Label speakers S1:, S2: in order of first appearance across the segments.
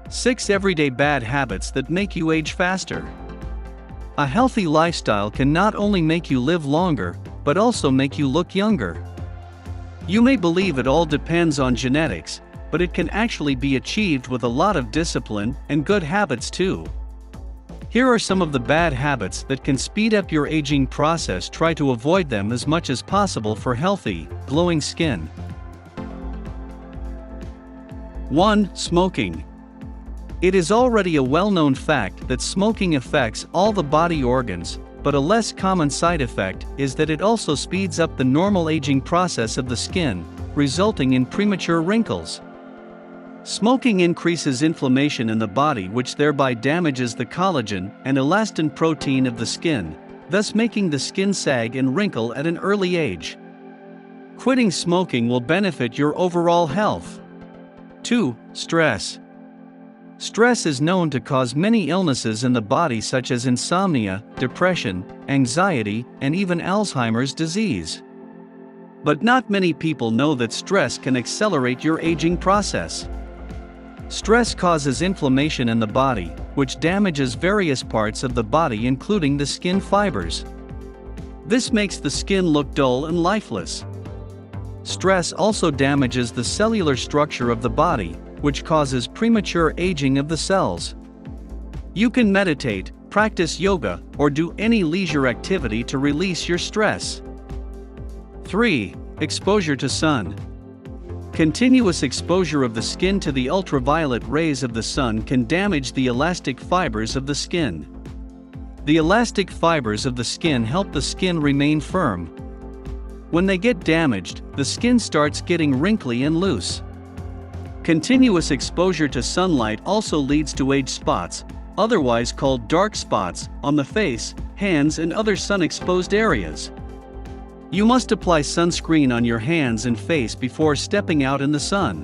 S1: 6 everyday bad habits that make you age faster. A healthy lifestyle can not only make you live longer, but also make you look younger. You may believe it all depends on genetics, but it can actually be achieved with a lot of discipline and good habits too. Here are some of the bad habits that can speed up your aging process. Try to avoid them as much as possible for healthy, glowing skin. 1. Smoking. It is already a well-known fact that smoking affects all the body organs, but a less common side effect is that it also speeds up the normal aging process of the skin, resulting in premature wrinkles. Smoking increases inflammation in the body, which thereby damages the collagen and elastin protein of the skin, thus making the skin sag and wrinkle at an early age. Quitting smoking will benefit your overall health. 2. Stress. Stress is known to cause many illnesses in the body such as insomnia, depression, anxiety, and even Alzheimer's disease. But not many people know that stress can accelerate your aging process. Stress causes inflammation in the body, which damages various parts of the body including the skin fibers. This makes the skin look dull and lifeless. Stress also damages the cellular structure of the body, which causes premature aging of the cells. You can meditate, practice yoga, or do any leisure activity to release your stress. 3. Exposure to sun. Continuous exposure of the skin to the ultraviolet rays of the sun can damage the elastic fibers of the skin. The elastic fibers of the skin help the skin remain firm. When they get damaged, the skin starts getting wrinkly and loose. Continuous exposure to sunlight also leads to age spots, otherwise called dark spots, on the face, hands, and other sun-exposed areas. You must apply sunscreen on your hands and face before stepping out in the sun.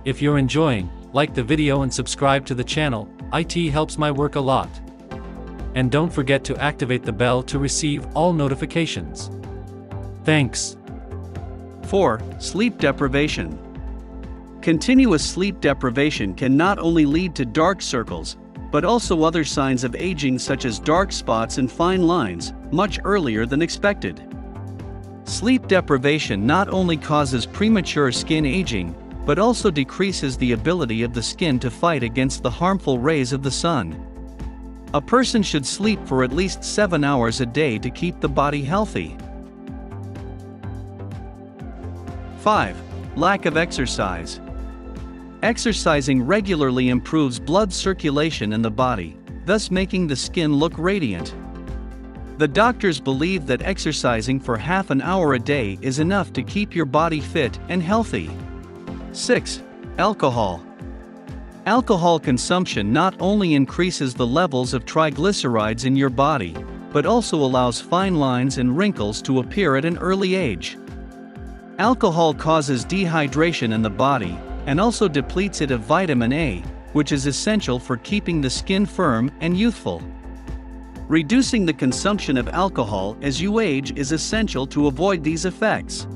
S2: If you're enjoying, like the video and subscribe to the channel. It helps my work a lot. And don't forget to activate the bell to receive all notifications. Thanks.
S1: 4. Sleep deprivation. Continuous sleep deprivation can not only lead to dark circles, but also other signs of aging such as dark spots and fine lines, much earlier than expected. Sleep deprivation not only causes premature skin aging, but also decreases the ability of the skin to fight against the harmful rays of the sun. A person should sleep for at least 7 hours a day to keep the body healthy. 5. Lack of exercise. Exercising regularly improves blood circulation in the body, thus making the skin look radiant. The doctors believe that exercising for half an hour a day is enough to keep your body fit and healthy. 6. Alcohol. Alcohol consumption not only increases the levels of triglycerides in your body, but also allows fine lines and wrinkles to appear at an early age. Alcohol causes dehydration in the body, and also depletes it of vitamin A, which is essential for keeping the skin firm and youthful. Reducing the consumption of alcohol as you age is essential to avoid these effects.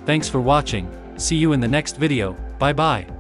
S2: Thanks for watching. See you in the next video. Bye bye.